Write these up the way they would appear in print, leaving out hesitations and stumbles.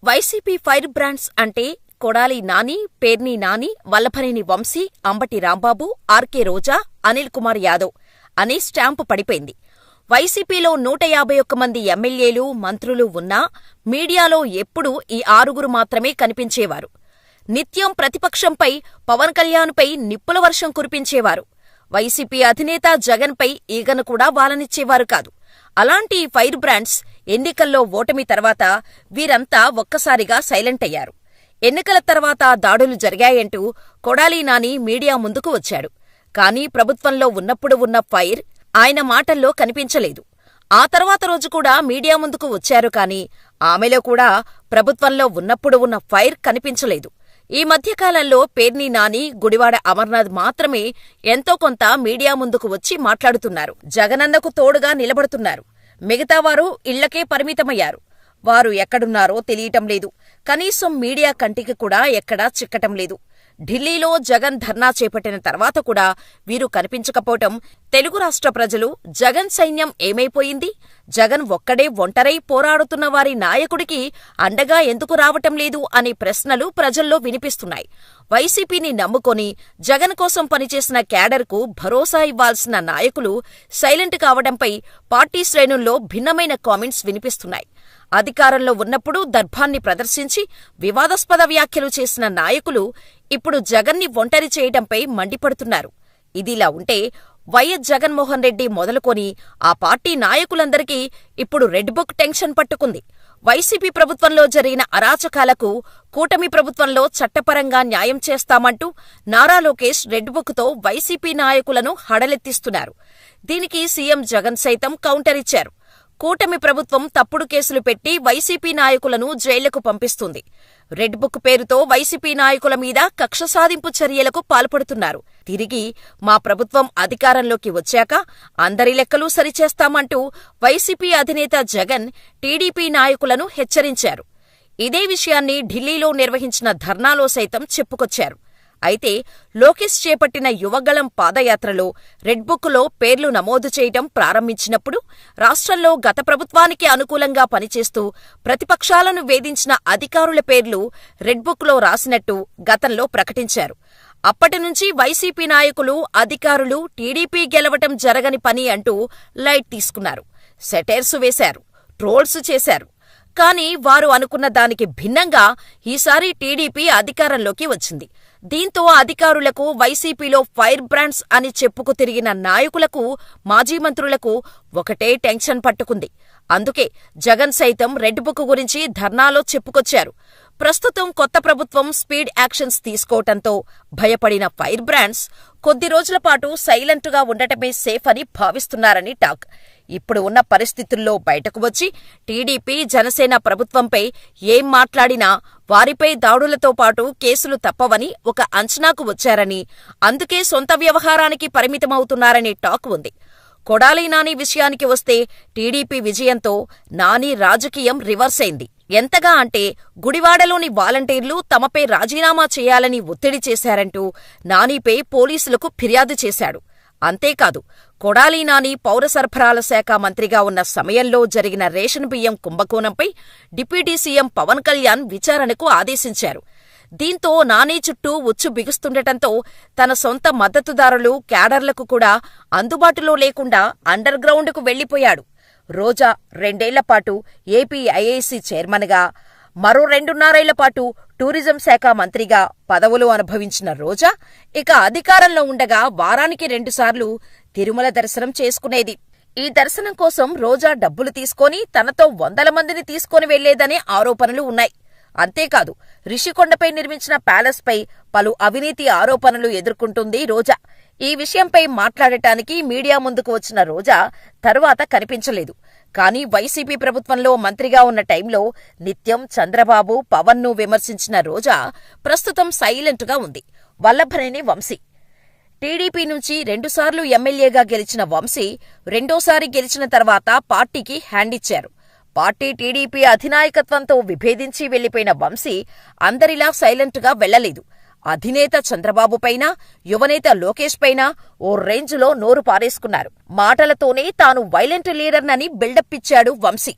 YCP fire brands అంటే Kodali Nani, Perni Nani, Vallabhaneni Vamsi, Ambati Rambabu, RK రోజా, అనిల్ కుమార్ యాదవ్ అనే stamp పడిపోయింది. వైసీపీలో 151 మంది ఎమ్మెల్యేలు, మంత్రులు ఉన్నా మీడియాలో ఎప్పుడూ ఈ ఆరుగురు మాత్రమే కనిపించేవారు. నిత్యం ప్రతిపక్షంపై, పవన్ కళ్యాణ్పై నిప్పుల వర్షం కురిపించేవారు. వైసీపీ అధినేత జగన్పై ఈగను కూడా వాలనిచ్చేవారు కాదు. అలాంటి ఫైర్ బ్రాండ్స్ ఎన్నికల్లో ఓటమి తర్వాత వీరంతా ఒక్కసారిగా సైలెంట్ అయ్యారు. ఎన్నికల తర్వాత దాడులు జరిగాయంటూ కొడాలి నాని మీడియా ముందుకు వచ్చాడు. కానీ ప్రభుత్వంలో ఉన్నప్పుడు ఉన్న ఫైర్ ఆయన మాటల్లో కనిపించలేదు. ఆ తర్వాత రోజు కూడా మీడియా ముందుకు వచ్చారు కానీ ఆమెలో కూడా ప్రభుత్వంలో ఉన్నప్పుడు ఉన్న ఫైర్ కనిపించలేదు. ఈ మధ్యకాలంలో పేర్ని నాని, గుడివాడ అమర్నాథ్ మాత్రమే ఎంతో కొంత మీడియా ముందుకు వచ్చి మాట్లాడుతున్నారు. జగనన్నకు తోడుగా నిలబడుతున్నారు. మిగతావారు ఇళ్లకే పరిమితమయ్యారు. వారు ఎక్కడున్నారో తెలియటం లేదు. కనీసం మీడియా కంటికి కూడా ఎక్కడా చిక్కటం లేదు. ఢిల్లీలో జగన్ ధర్నా చేపట్టిన తర్వాత కూడా వీరు కనిపించకపోవటం తెలుగు రాష్ట్ర ప్రజలు జగన్ సైన్యం ఏమైపోయింది, జగన్ ఒక్కడే ఒంటరై పోరాడుతున్న వారి నాయకుడికి అండగా ఎందుకు రావటం లేదు అనే ప్రశ్నలు ప్రజల్లో వినిపిస్తున్నాయి. వైసీపీని నమ్ముకొని జగన్ కోసం పనిచేసిన క్యాడర్కు భరోసా ఇవ్వాల్సిన నాయకులు సైలెంట్ కావడంపై పార్టీ శ్రేణుల్లో భిన్నమైన కామెంట్స్ వినిపిస్తున్నాయి. అధికారంలో ఉన్నప్పుడు దర్భాన్ని ప్రదర్శించి వివాదాస్పద వ్యాఖ్యలు చేసిన నాయకులు ఇప్పుడు జగన్ని ఒంటరి చేయడంపై మండిపడుతున్నారు. ఇదిలా ఉంటే వైఎస్ జగన్మోహన్ రెడ్డి మొదలుకొని ఆ పార్టీ నాయకులందరికీ ఇప్పుడు రెడ్ బుక్ టెన్షన్ పట్టుకుంది. వైసీపీ ప్రభుత్వంలో జరిగిన అరాచకాలకు కూటమి ప్రభుత్వంలో చట్టపరంగా న్యాయం చేస్తామంటూ నారా లోకేష్ రెడ్ బుక్తో వైసీపీ నాయకులను హడలెత్తిస్తున్నారు. దీనికి సీఎం జగన్ సైతం కౌంటర్ ఇచ్చారు. కూటమి ప్రభుత్వం తప్పుడు కేసులు పెట్టి వైసీపీ నాయకులను జైళ్లకు పంపిస్తుంది. రెడ్ బుక్ పేరుతో వైసీపీ నాయకుల మీద కక్ష సాధింపు చర్యలకు పాల్పడుతున్నారు. తిరిగి మా ప్రభుత్వం అధికారంలోకి వచ్చాక అందరి లెక్కలు సరిచేస్తామంటూ వైసీపీ అధినేత జగన్ టీడీపీ నాయకులను హెచ్చరించారు. ఇదే విషయాన్ని ఢిల్లీలో నిర్వహించిన ధర్నాలో సైతం చెప్పుకొచ్చారు. అయితే లోకేష్ చేపట్టిన యువగళం పాదయాత్రలో రెడ్ బుక్లో పేర్లు నమోదు చేయటం ప్రారంభించినప్పుడు రాష్ట్రంలో గత ప్రభుత్వానికి అనుకూలంగా పనిచేస్తూ ప్రతిపక్షాలను వేధించిన అధికారుల పేర్లు రెడ్ బుక్లో రాసినట్టు గతంలో ప్రకటించారు. అప్పటినుంచి వైసీపీ నాయకులు, అధికారులు టీడీపీ గెలవటం జరగని పని అంటూ లైట్ తీసుకున్నారు. సెటైర్స్ వేశారు, ట్రోల్స్ చేశారు. కానీ వారు అనుకున్న దానికి భిన్నంగా ఈసారి టీడీపీ అధికారంలోకి వచ్చింది. దీంతో అధికారులకు, వైసీపీలో ఫైర్ బ్రాండ్స్ అని చెప్పుకు తిరిగిన నాయకులకు, మాజీ మంత్రులకు ఒకటే టెన్షన్ పట్టుకుంది. అందుకే జగన్ సైతం రెడ్ బుక్ గురించి ధర్నాలో చెప్పుకొచ్చారు. ప్రస్తుతం కొత్త ప్రభుత్వం స్పీడ్ యాక్షన్స్ తీసుకోవటంతో భయపడిన ఫైర్ బ్రాండ్స్ కొద్ది రోజుల పాటు సైలెంటుగా ఉండటమే సేఫ్ అని భావిస్తున్నారని టాక్. ఇప్పుడు ఉన్న పరిస్థితుల్లో బయటకు వచ్చి టీడీపీ, జనసేన ప్రభుత్వంపై ఏం మాట్లాడినా వారిపై దాడులతో పాటు కేసులు తప్పవని ఒక అంచనాకు వచ్చారని, అందుకే సొంత వ్యవహారానికి పరిమితమవుతున్నారనే టాక్ ఉంది. కొడాలి నాని విషయానికి వస్తే టీడీపీ విజయంతో నాని రాజకీయం రివర్స్ అయింది. ఎంతగా అంటే గుడివాడలోని వాలంటీర్లు తమపై రాజీనామా చేయాలని ఒత్తిడి చేశారంటూ నానిపై పోలీసులకు ఫిర్యాదు చేశాడు. అంతేకాదు, కొడాలి నాని పౌర సరఫరాల శాఖ మంత్రిగా ఉన్న సమయంలో జరిగిన రేషన్ బియ్యం కుంభకోణంపై డిప్యూటీ సీఎం పవన్ కళ్యాణ్ విచారణకు ఆదేశించారు. దీంతో నాని చుట్టూ ఉచ్చు బిగుస్తుండటంతో తన సొంత మద్దతుదారులు, క్యాడర్లకు కూడా అందుబాటులో లేకుండా అండర్ గ్రౌండ్కు వెళ్లిపోయాడు. రోజా 2 ఏళ్లపాటు ఏపీ ఐఏసీ చైర్మన్గా, మరో 2.5 ఏళ్లపాటు టూరిజం శాఖ మంత్రిగా పదవులు అనుభవించిన రోజా ఇక అధికారంలో ఉండగా వారానికి 2 సార్లు తిరుమల దర్శనం చేసుకునేది. ఈ దర్శనం కోసం రోజా డబ్బులు తీసుకొని తనతో 100 మందిని తీసుకొని వెళ్లేదనే ఆరోపణలు ఉన్నాయి. అంతేకాదు, రిషికొండపై నిర్మించిన ప్యాలెస్పై పలు అవినీతి ఆరోపణలు ఎదుర్కొంటుంది రోజా. ఈ విషయంపై మాట్లాడటానికి మీడియా ముందుకు వచ్చిన రోజా తరువాత కనిపించలేదు. కానీ వైసీపీ ప్రభుత్వంలో మంత్రిగా ఉన్న టైంలో నిత్యం చంద్రబాబు, పవన్ను విమర్శించిన రోజా ప్రస్తుతం సైలెంటుగా ఉంది. వల్లభనేని వంశీ టీడీపీ నుంచి 2 సార్లు ఎమ్మెల్యేగా గెలిచిన వంశీ రెండోసారి గెలిచిన తర్వాత పార్టీకి హ్యాండిచ్చారు. పార్టీ టీడీపీ అధినాయకత్వంతో విభేదించి వెళ్లిపోయిన వంశీ అందరిలా సైలెంటుగా వెళ్లలేదు. అధినేత చంద్రబాబుపైనా, యువనేత లోకేష్ పైనా ఓ రేంజ్లో నోరు పారేసుకున్నారు. మాటలతోనే తాను వైలెంట్ లీడర్నని బిల్డప్ ఇచ్చాడు వంశీ.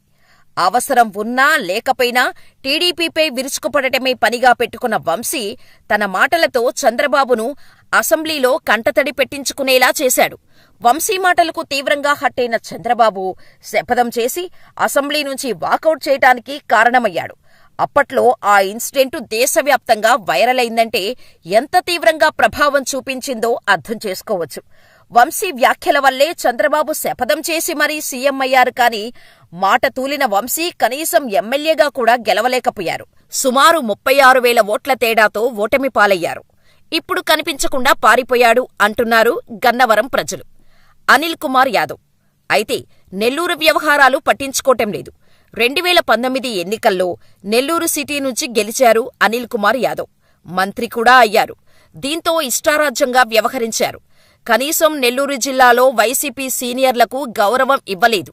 అవసరం ఉన్నా లేకపోయినా టీడీపీపై విరుచుకుపడటమే పనిగా పెట్టుకున్న వంశీ తన మాటలతో చంద్రబాబును అసెంబ్లీలో కంటతడి పెట్టించుకునేలా చేశాడు. వంశీ మాటలకు తీవ్రంగా హట్టయిన చంద్రబాబు శపథం చేసి అసెంబ్లీ నుంచి వాకౌట్ చేయటానికి కారణమయ్యాడు. అప్పట్లో ఆ ఇన్సిడెంట్ దేశవ్యాప్తంగా వైరల్ అయిందంటే ఎంత తీవ్రంగా ప్రభావం చూపించిందో అర్థం చేసుకోవచ్చు. వంశీ వ్యాఖ్యల వల్లే చంద్రబాబు శపథం చేసి మరీ సీఎం అయ్యారు కానీ మాట తూలిన వంశీ కనీసం ఎమ్మెల్యేగా కూడా గెలవలేకపోయారు. సుమారు 36,000 ఓట్ల తేడాతో ఓటమి పాలయ్యారు. ఇప్పుడు కనిపించకుండా పారిపోయాడు అంటున్నారు గన్నవరం ప్రజలు. అనిల్ కుమార్ యాదవ్ అయితే నెల్లూరు వ్యవహారాలు పట్టించుకోవటం లేదు. 2019 ఎన్నికల్లో నెల్లూరు సిటీ నుంచి గెలిచారు అనిల్ కుమార్ యాదవ్. మంత్రి కూడా అయ్యారు. దీంతో ఇష్టారాజ్యంగా వ్యవహరించారు. కనీసం నెల్లూరు జిల్లాలో వైసీపీ సీనియర్లకు గౌరవం ఇవ్వలేదు.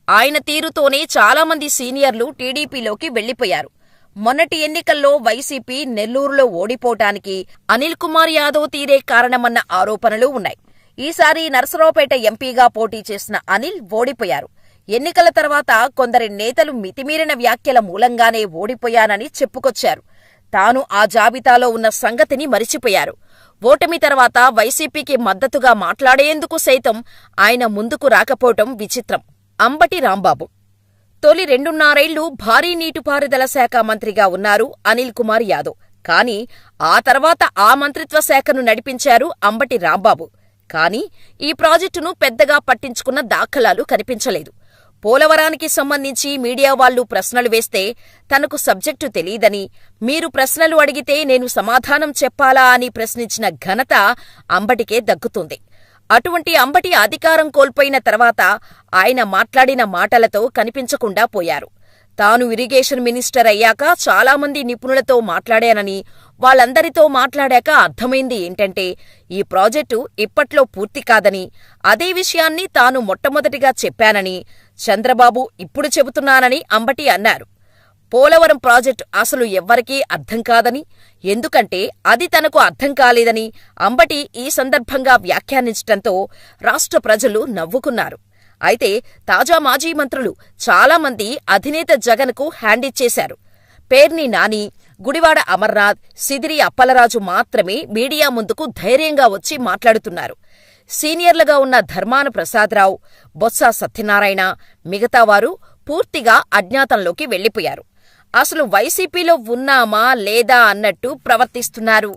ఆయన తీరుతోనే చాలామంది సీనియర్లు టీడీపీలోకి వెళ్లిపోయారు. మొన్నటి ఎన్నికల్లో వైసీపీ నెల్లూరులో ఓడిపోవటానికి అనిల్ కుమార్ యాదవ్ తీరే కారణమన్న ఆరోపణలు ఉన్నాయి. ఈసారి నరసరావుపేట ఎంపీగా పోటీ చేసిన అనిల్ ఓడిపోయారు. ఎన్నికల తర్వాత కొందరి నేతలు మితిమీరిన వ్యాఖ్యల మూలంగానే ఓడిపోయానని చెప్పుకొచ్చారు. తాను ఆ జాబితాలో ఉన్న సంగతిని మరిచిపోయారు. ఓటమి తర్వాత వైసీపీకి మద్దతుగా మాట్లాడేందుకు సైతం ఆయన ముందుకు రాకపోవటం విచిత్రం. అంబటి రాంబాబు తొలి 2.5 ఏళ్లు భారీ నీటిపారుదల శాఖ మంత్రిగా ఉన్నారు అనిల్ కుమార్ యాదవ్. కానీ ఆ తర్వాత ఆ మంత్రిత్వ శాఖను నడిపించారు అంబటి రాంబాబు. కానీ ఈ ప్రాజెక్టును పెద్దగా పట్టించుకున్న దాఖలాలు కనిపించలేదు. పోలవరానికి సంబంధించి మీడియా వాళ్లు ప్రశ్నలు వేస్తే తనకు సబ్జెక్టు తెలీదని, మీరు ప్రశ్నలు అడిగితే నేను సమాధానం చెప్పాలా అని ప్రశ్నించిన ఘనత అంబటికే దక్కుతుంది. అటువంటి అంబటి అధికారం కోల్పోయిన తర్వాత ఆయన మాట్లాడిన మాటలతో కనిపించకుండా పోయారు. తాను ఇరిగేషన్ మినిస్టర్ అయ్యాక చాలామంది నిపుణులతో మాట్లాడానని, వాళ్ళందరితో మాట్లాడాక అర్థమైంది ఏంటంటే ఈ ప్రాజెక్టు ఇప్పట్లో పూర్తి కాదని, అదే విషయాన్ని తాను మొట్టమొదటిగా చెప్పానని చంద్రబాబు ఇప్పుడు చెబుతున్నానని అంబటి అన్నారు. పోలవరం ప్రాజెక్టు అసలు ఎవ్వరికీ అర్థం కాదని, ఎందుకంటే అది తనకు అర్థం కాలేదని అంబటి ఈ సందర్భంగా వ్యాఖ్యానించటంతో రాష్ట్ర ప్రజలు నవ్వుకున్నారు. అయితే తాజా మాజీ మంత్రులు చాలామంది అధినేత జగన్కు హ్యాండిచ్చేశారు. పేర్ని నాని, గుడివాడ అమర్నాథ్, సిదిరి అప్పలరాజు మాత్రమే మీడియా ముందుకు ధైర్యంగా వచ్చి మాట్లాడుతున్నారు. సీనియర్లుగా ఉన్న ధర్మాన ప్రసాదరావు, బొత్స సత్యనారాయణ, మిగతావారు పూర్తిగా అజ్ఞాతంలోకి వెళ్లిపోయారు. అసలు వైసీపీలో ఉన్నామా లేదా అన్నట్టు ప్రవర్తిస్తున్నారు.